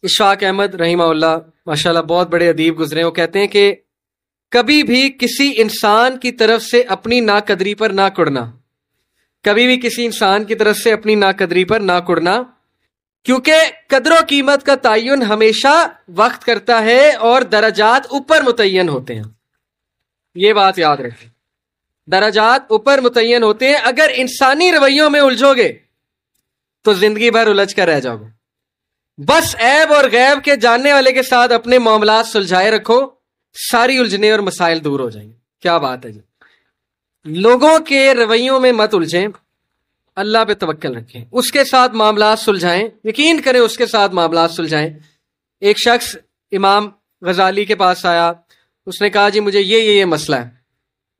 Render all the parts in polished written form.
اشفاق احمد رحمہ اللہ ماشاءاللہ بہت بڑے ادیب گزرے ہیں، وہ کہتے ہیں کہ کبھی بھی کسی انسان کی طرف سے اپنی ناقدری پر نہ کڑنا، کبھی بھی کسی انسان کی طرف سے اپنی ناقدری پر نہ کڑنا، کیونکہ قدر و قیمت کا تعین ہمیشہ وقت کرتا ہے اور درجات اوپر متعین ہوتے ہیں۔ یہ بات یاد رکھیں، درجات اوپر متعین ہوتے ہیں۔ اگر انسانی رویوں میں الجھو گے تو زندگی بھر الجھ کر رہ جاؤ گے۔ بس عیب اور غیب کے جاننے والے کے ساتھ اپنے معاملات سلجھائے رکھو، ساری الجھنے اور مسائل دور ہو جائیں گے۔ کیا بات ہے جی، لوگوں کے رویوں میں مت الجھیں، اللہ پہ توکل رکھیں، اس کے ساتھ معاملات سلجھائیں، یقین کریں اس کے ساتھ معاملات سلجھائیں۔ ایک شخص امام غزالی کے پاس آیا، اس نے کہا جی مجھے یہ مسئلہ ہے۔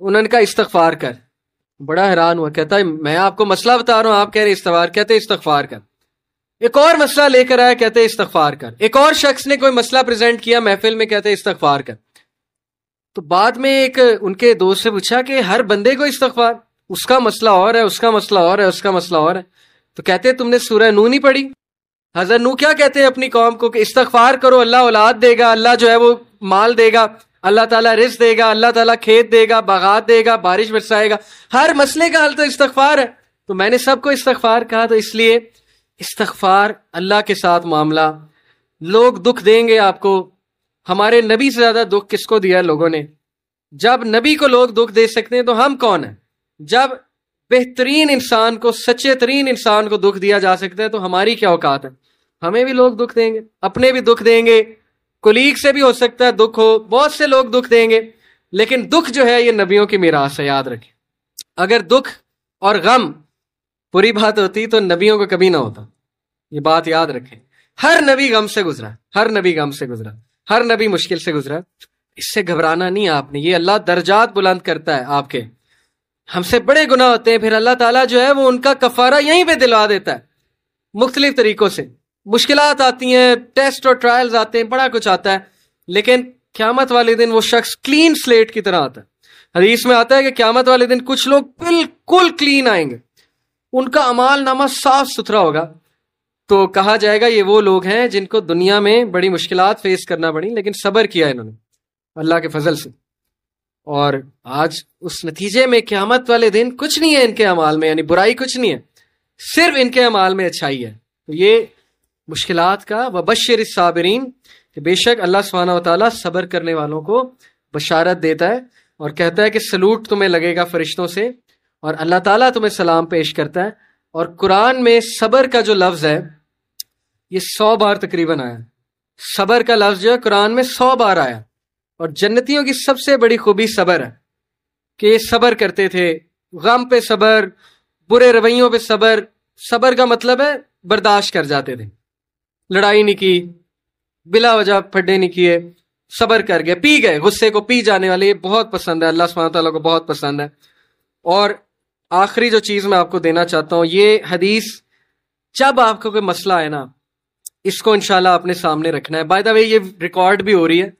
انہوں نے کہا استغفار کر۔ بڑا حیران ہوا، کہتا ہے میں آپ کو مسئلہ بتا رہا ہوں، آپ کہہ رہے استغفار، کہتے استغفار کر۔ ایک اور مسئلہ لے کر آیا، کہتے استغفار کر۔ ایک اور شخص نے کوئی مسئلہ پریزنٹ کیا محفل میں، کہتے استغفار کر۔ تو بعد میں ایک ان کے دوست سے پوچھا کہ ہر بندے کو استغفار، اس کا مسئلہ اور ہے، اس کا مسئلہ اور ہے، اس کا مسئلہ اور ہے، تو کہتے تم نے سورہ نوح نہیں پڑھی؟ حضرت نوح کیا کہتے ہیں اپنی قوم کو کہ استغفار کرو، اللہ اولاد دے گا، اللہ جو ہے وہ مال دے گا، اللہ تعالیٰ رزق دے گا، اللہ تعالیٰ کھیت دے گا، باغات دے گا، بارش برسائے گا، ہر مسئلے کا حل تو استغفار ہے۔ تو میں نے سب کو استغفار کہا، تو اس لیے استغفار، اللہ کے ساتھ معاملہ۔ لوگ دکھ دیں گے آپ کو، ہمارے نبی سے زیادہ دکھ کس کو دیا لوگوں نے؟ جب نبی کو لوگ دکھ دے سکتے ہیں تو ہم کون ہیں؟ جب بہترین انسان کو، سچے ترین انسان کو دکھ دیا جا سکتا ہے تو ہماری کیا اوقات ہے؟ ہمیں بھی لوگ دکھ دیں گے، اپنے بھی دکھ دیں گے، کولیگ سے بھی ہو سکتا ہے دکھ ہو، بہت سے لوگ دکھ دیں گے، لیکن دکھ جو ہے یہ نبیوں کی میراث ہے، یاد رکھیں۔ اگر دکھ اور غم پوری بات ہوتی تو نبیوں کو کبھی نہ ہوتا، یہ بات یاد رکھیں۔ ہر نبی غم سے گزرا، ہر نبی غم سے گزرا، ہر نبی مشکل سے گزرا، اس سے گھبرانا نہیں آپ نے۔ یہ اللہ درجات بلند کرتا ہے آپ کے، ہم سے بڑے گناہ ہوتے ہیں، پھر اللہ تعالیٰ جو ہے وہ ان کا کفارہ یہیں پہ دلوا دیتا ہے مختلف طریقوں سے۔ مشکلات آتی ہیں، ٹیسٹ اور ٹرائلز آتے ہیں، بڑا کچھ آتا ہے، لیکن قیامت والے دن وہ شخص کلین سلیٹ کی طرح آتا ہے۔ حدیث میں آتا ہے کہ قیامت والے دن کچھ لوگ بالکل کلین آئیں گے، ان کا اعمال نامہ صاف ستھرا ہوگا، تو کہا جائے گا یہ وہ لوگ ہیں جن کو دنیا میں بڑی مشکلات فیس کرنا پڑی لیکن صبر کیا انہوں نے اللہ کے فضل سے، اور آج اس نتیجے میں قیامت والے دن کچھ نہیں ہے ان کے اعمال میں، یعنی برائی کچھ نہیں ہے، صرف ان کے اعمال میں اچھائی ہے۔ تو یہ مشکلات کا وبشر الصابرین، کہ بے شک اللہ سبحانہ و تعالیٰ صبر کرنے والوں کو بشارت دیتا ہے اور کہتا ہے کہ سلوٹ تمہیں لگے گا فرشتوں سے، اور اللہ تعالیٰ تمہیں سلام پیش کرتا ہے۔ اور قرآن میں صبر کا جو لفظ ہے یہ 100 بار تقریباً آیا، صبر کا لفظ جو ہے قرآن میں 100 بار آیا، اور جنتیوں کی سب سے بڑی خوبی صبر ہے کہ یہ صبر کرتے تھے، غم پہ صبر، برے رویوں پہ صبر۔ صبر کا مطلب ہے برداشت کر جاتے تھے، لڑائی نہیں کی، بلا وجہ پھڈے نہیں کیے، صبر کر گئے، پی گئے، غصے کو پی جانے والے، یہ بہت پسند ہے، اللہ سبحانہ تعالیٰ کو بہت پسند ہے۔ اور آخری جو چیز میں آپ کو دینا چاہتا ہوں، یہ حدیث جب آپ کو کوئی مسئلہ ہے نا، اس کو انشاءاللہ اپنے سامنے رکھنا ہے۔ بائی دا وے یہ ریکارڈ بھی ہو رہی ہے۔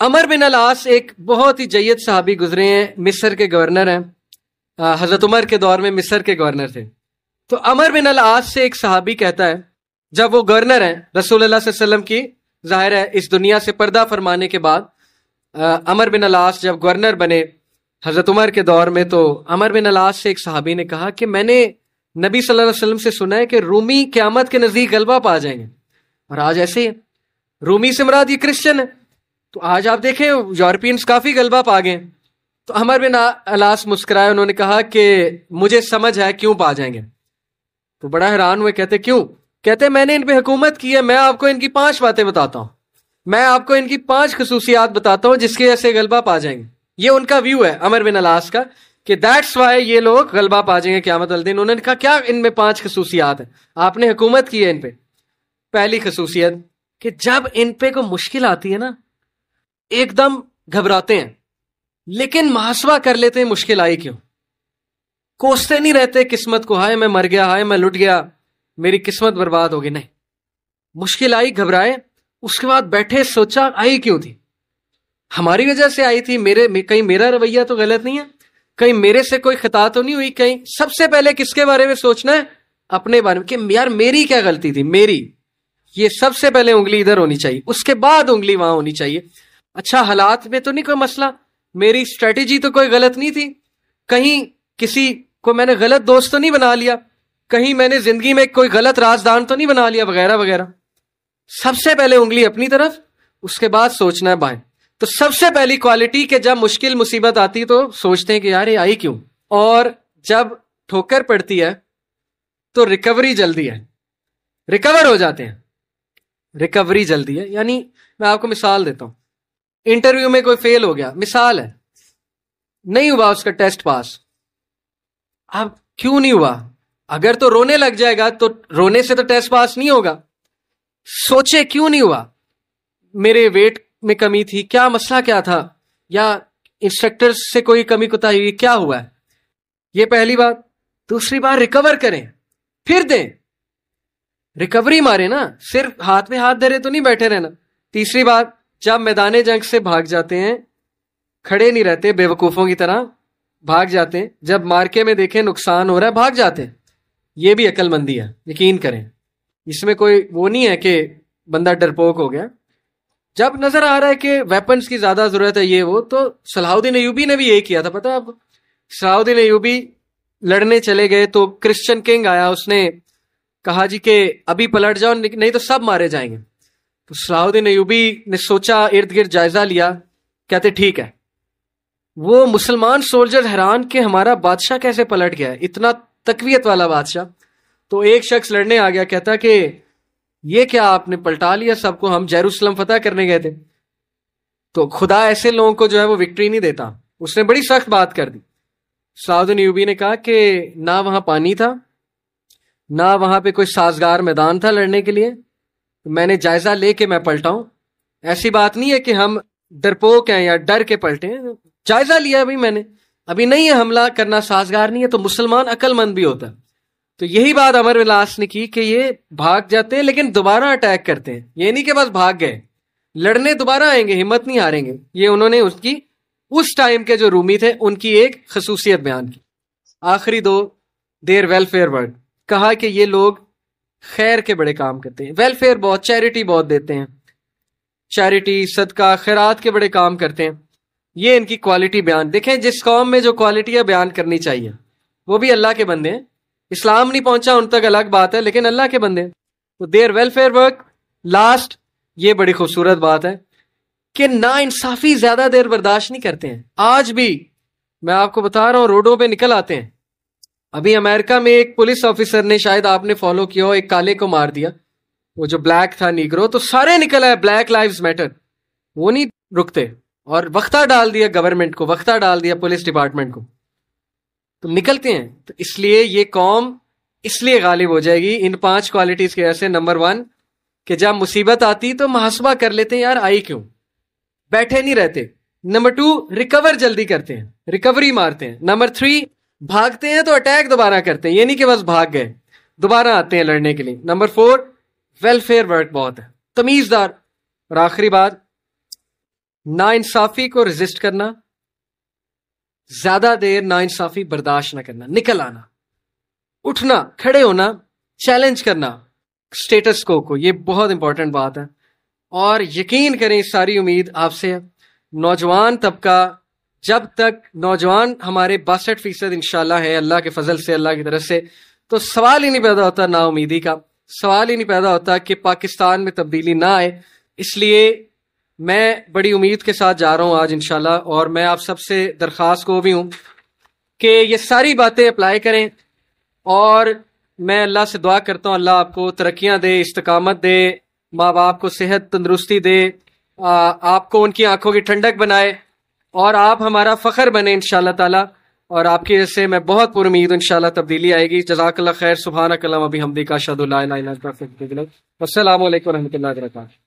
عمر بن العاص ایک بہت ہی جید صحابی گزرے ہیں، مصر کے گورنر ہیں، حضرت عمر کے دور میں مصر کے گورنر تھے۔ تو عمر بن العاص سے ایک صحابی کہتا ہے، جب وہ گورنر ہیں رسول اللہ صلی اللہ علیہ وسلم کی، ظاہر ہے اس دنیا سے پردہ فرمانے کے بعد عمر بن العاص جب گورنر بنے حضرت عمر کے دور میں، تو عمر بن العاص سے ایک صحابی نے کہا کہ میں نے نبی صلی اللہ علیہ وسلم سے سنا ہے کہ رومی قیامت کے نزدیک غلبہ پا جائیں گے، اور آج ایسے ہی ہے۔ رومی سے مراد یہ کرسچن ہے، تو آج آپ دیکھیں یورپینز کافی غلبہ پا گئے۔ تو عمر بن العاص مسکرائے، انہوں نے کہا کہ مجھے سمجھ ہے کیوں پا جائیں گے۔ تو بڑا حیران ہوئے، کہتے کیوں؟ کہتے میں نے ان پہ حکومت کی ہے، میں آپ کو ان کی 5 باتیں بتاتا ہوں، میں آپ کو ان کی 5 خصوصیات بتاتا ہوں جس کی وجہ سے غلبہ پا جائیں گے۔ یہ ان کا ویو ہے عمر بن العاص کا کہ دیٹس وائی یہ لوگ غلبہ پا جائیں گے قیامت والے دن۔ انہوں نے کہا کیا ان میں 5 خصوصیات ہیں؟ آپ نے حکومت کی ہے ان پہ۔ پہلی خصوصیت کہ جب ان پہ کوئی مشکل آتی ہے نا، ایک دم گھبراتے ہیں، لیکن محاسبہ کر لیتے ہیں مشکل آئی کیوں، کوستے نہیں رہتے قسمت کو، ہائے میں مر گیا، ہائے میں لٹ گیا، میری قسمت برباد ہوگی، نہیں، مشکل آئی گھبرائے، اس کے بعد بیٹھے سوچا آئی کیوں تھی، ہماری وجہ سے آئی تھی، کہیں میرا رویہ تو غلط نہیں ہے، کہیں میرے سے کوئی خطا تو نہیں ہوئی، کہیں سب سے پہلے کس کے بارے میں سوچنا ہے؟ اپنے بارے میں، کہ یار میری کیا غلطی تھی، میری یہ سب سے پہلے انگلی ادھر ہونی چاہیے، اس کے بعد انگلی وہاں ہونی چاہیے. اچھا حالات میں تو نہیں کوئی مسئلہ، میری اسٹریٹجی تو کوئی غلط نہیں تھی، کہیں کسی کو میں نے غلط دوست تو نہیں بنا لیا، کہیں میں نے زندگی میں کوئی غلط رازدان تو نہیں بنا لیا، وغیرہ وغیرہ. سب سے پہلے انگلی اپنی طرف، اس کے بعد سوچنا ہے بائیں. تو سب سے پہلی کوالٹی کہ جب مشکل مصیبت آتی تو سوچتے ہیں کہ یار یہ آئی کیوں، اور جب ٹھوکر پڑتی ہے تو ریکوری جلدی ہے، ریکور ہو جاتے ہیں. ریکوری جلدی ہے، یعنی میں آپ کو مثال دیتا ہوں. انٹرویو میں کوئی فیل ہو گیا، مثال ہے، نہیں ہوا اس کا ٹیسٹ پاس. اب کیوں نہیں ہوا؟ اگر تو رونے لگ جائے گا تو رونے سے تو ٹیسٹ پاس نہیں ہوگا. سوچے کیوں نہیں ہوا، میرے ویٹ میں کمی تھی، کیا مسئلہ کیا تھا، یا انسٹرکٹر سے کوئی کمی کوتاہی ہوئی، کیا ہوا ہے. یہ پہلی بات. دوسری بات، ریکور کریں، پھر دیں، ریکوری مارے نا، صرف ہاتھ میں ہاتھ دھرے تو نہیں بیٹھے رہنا. تیسری بات، جب میدان جنگ سے بھاگ جاتے ہیں، کھڑے نہیں رہتے بے وقوفوں کی طرح، بھاگ جاتے ہیں. جب مارکے میں دیکھیں نقصان ہو رہا ہے، بھاگ جاتے ہیں. یہ بھی عقل مندی ہے، یقین کریں. اس میں کوئی وہ نہیں ہے کہ بندہ ڈرپوک ہو گیا. جب نظر آ رہا ہے کہ ویپنز کی زیادہ ضرورت ہے یہ وہ، تو صلاح الدین ایوبی نے بھی یہی کیا تھا، پتہ ہے آپ کو. صلاح الدین ایوبی لڑنے چلے گئے تو کرسچن کنگ آیا، اس نے کہا جی کہ ابھی پلٹ جاؤ نہیں تو سب مارے جائیں گے. تو صلاح الدین ایوبی نے سوچا، ارد گرد جائزہ لیا، کہتے ٹھیک ہے. وہ مسلمان سولجر حیران کہ ہمارا بادشاہ کیسے پلٹ گیا ہے، اتنا تقویت والا بادشاہ. تو ایک شخص لڑنے آ گیا، کہتا کہ یہ کیا آپ نے پلٹا لیا سب کو، ہم یروشلم فتح کرنے گئے تھے. تو خدا ایسے لوگوں کو جو ہے وہ وکٹری نہیں دیتا. اس نے بڑی سخت بات کر دی. صلاح الدین ایوبی نے کہا کہ نہ وہاں پانی تھا، نہ وہاں پہ کوئی سازگار میدان تھا لڑنے کے لیے، میں نے جائزہ لے کے میں پلٹاؤں. ایسی بات نہیں ہے کہ ہم ڈرپوک ہیں یا ڈر کے پلٹے ہیں، جائزہ لیا بھی میں نے، ابھی نہیں ہے حملہ کرنا سازگار نہیں ہے. تو مسلمان عقل مند بھی ہوتا ہے. تو یہی بات عمر بن العاص نے کی کہ یہ بھاگ جاتے ہیں لیکن دوبارہ اٹیک کرتے ہیں. یہ نہیں کہ بس بھاگ گئے، لڑنے دوبارہ آئیں گے، ہمت نہیں ہاریں گے. یہ انہوں نے اس ٹائم کے جو رومی تھے ان کی ایک خصوصیت بیان کی. آخری دو، دیر ویلفیئر ورک. کہا کہ یہ لوگ خیر کے بڑے کام کرتے ہیں، ویلفیئر بہت، چیریٹی بہت دیتے ہیں، چیریٹی صدقہ خیرات کے بڑے کام کرتے ہیں. یہ ان کی کوالٹی بیان. دیکھیں جس قوم میں جو کوالٹیاں بیان کرنی چاہیے، وہ بھی اللہ کے بندے ہیں. اسلام نہیں پہنچا ان تک الگ بات ہے، لیکن اللہ کے بندے. تو دیر ویلفیئر ورک. لاسٹ، یہ بڑی خوبصورت بات ہے کہ نا انصافی زیادہ دیر برداشت نہیں کرتے ہیں. آج بھی میں آپ کو بتا رہا ہوں، روڈوں پہ نکل آتے ہیں. ابھی امریکہ میں ایک پولیس آفیسر نے، شاید آپ نے فالو کیا ہو، ایک کالے کو مار دیا، وہ جو بلیک تھا نیگرو، تو سارے نکل آئے بلیک لائیوز میٹر. وہ نہیں رکتے، اور وقتہ ڈال دیا گورنمنٹ کو، وقتہ ڈال دیا پولیس ڈپارٹمنٹ کو، تو نکلتے ہیں. تو اس لیے یہ قوم اس لیے غالب ہو جائے گی ان 5 کوالٹیز کی وجہ سے. نمبر 1 کہ جب مصیبت آتی تو محاسبہ کر لیتے ہیں، یار آئی کیوں، بیٹھے نہیں رہتے. نمبر 2 ریکور جلدی کرتے ہیں، ریکوری مارتے ہیں. نمبر 3 بھاگتے ہیں تو اٹیک دوبارہ کرتے ہیں، یہ نہیں کہ بس بھاگ گئے، دوبارہ آتے ہیں لڑنے کے لیے. نمبر 4 ویلفیئر ورک بہت ہے، تمیزدار. اور آخری بات، نا انصافی کو ریزسٹ کرنا، زیادہ دیر نا انصافی برداشت نہ کرنا، نکل آنا، اٹھنا، کھڑے ہونا، چیلنج کرنا اسٹیٹس کو. یہ بہت امپورٹنٹ بات ہے. اور یقین کریں ساری امید آپ سے. نوجوان طبقہ، جب تک نوجوان ہمارے 62% انشاءاللہ ہے اللہ کے فضل سے، اللہ کی طرف سے، تو سوال ہی نہیں پیدا ہوتا نا امیدی کا، سوال ہی نہیں پیدا ہوتا کہ پاکستان میں تبدیلی نہ آئے. اس لیے میں بڑی امید کے ساتھ جا رہا ہوں آج انشاءاللہ. اور میں آپ سب سے درخواست کو بھی ہوں کہ یہ ساری باتیں اپلائی کریں. اور میں اللہ سے دعا کرتا ہوں اللہ آپ کو ترقیاں دے، استقامت دے، ماں باپ کو صحت تندرستی دے، آپ کو ان کی آنکھوں کی ٹھنڈک بنائے، اور آپ ہمارا فخر بنے انشاءاللہ تعالی. اور آپ کی وجہ سے میں بہت پر امید انشاءاللہ تبدیلی آئے گی. جزاک اللہ خیر. سبحانک اللہم و بحمدک، اشہد ان لا الہ الا انت، استغفرک و اتوب الیک. السلام علیکم و رحمۃ اللہ وبرکاتہ.